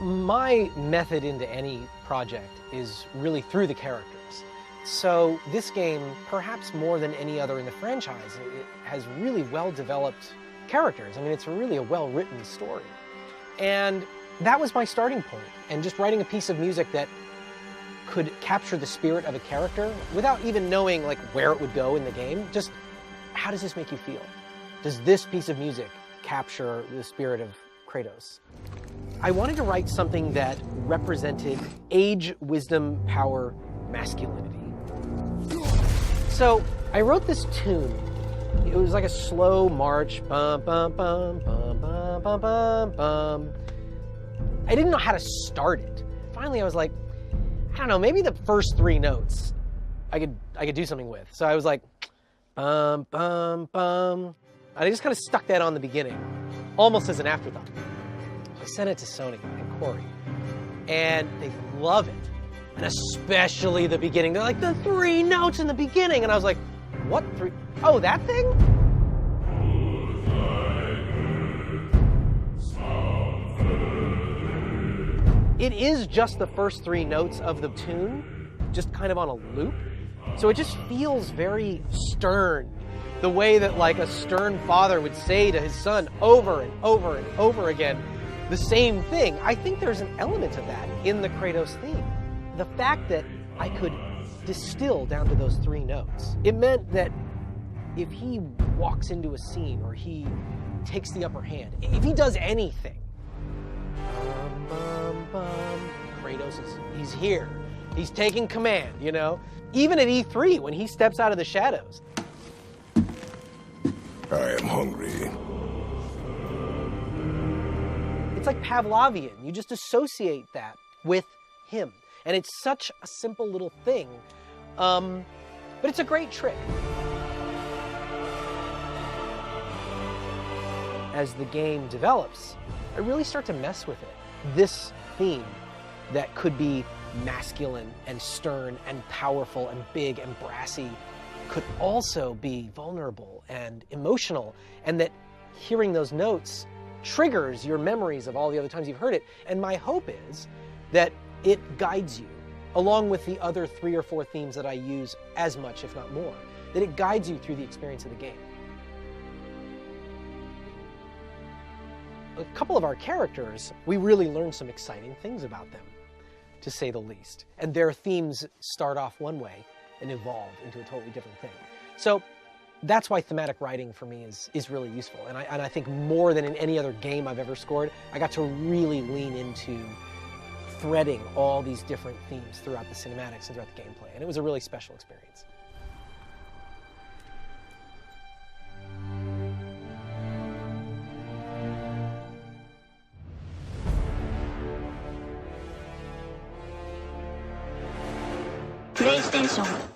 My method into any project is really through the characters. So this game, perhaps more than any other in the franchise, it has really well-developed characters. I mean, it's really a well-written story. And that was my starting point. And just writing a piece of music that could capture the spirit of a character without even knowing like where it would go in the game. Just, how does this make you feel? Does this piece of music capture the spirit of Kratos? I wanted to write something that represented age, wisdom, power, masculinity. So I wrote this tune. It was like a slow march. Bum, bum, bum, bum, bum, bum, bum, bum. I didn't know how to start it. Finally, I was like, I don't know, maybe the first three notes I could do something with. So I was like, bum, bum, bum. I just kind of stuck that on the beginning, almost as an afterthought. I sent it to Sony and Corey, and they love it. And especially the beginning. They're like, the three notes in the beginning. And I was like, what three? Oh, that thing? It is just the first three notes of the tune, just kind of on a loop. So it just feels very stern. The way that like a stern father would say to his son over and over and over again, the same thing. I think there's an element of that in the Kratos theme. The fact that I could distill down to those three notes, it meant that if he walks into a scene or he takes the upper hand, if he does anything, Kratos he's here. He's taking command, you know? Even at E3, when he steps out of the shadows. I am hungry. It's like Pavlovian. You just associate that with him. And it's such a simple little thing, but it's a great trick. As the game develops, I really start to mess with it. This theme that could be masculine and stern and powerful and big and brassy could also be vulnerable and emotional, and that hearing those notes triggers your memories of all the other times you've heard it. And my hope is that it guides you, along with the other 3 or 4 themes that I use as much, if not more, that it guides you through the experience of the game. A couple of our characters, we really learn some exciting things about them, to say the least. And their themes start off one way and evolve into a totally different thing. So that's why thematic writing for me is really useful. And I think more than in any other game I've ever scored, I got to really lean into threading all these different themes throughout the cinematics and throughout the gameplay. And it was a really special experience. PlayStation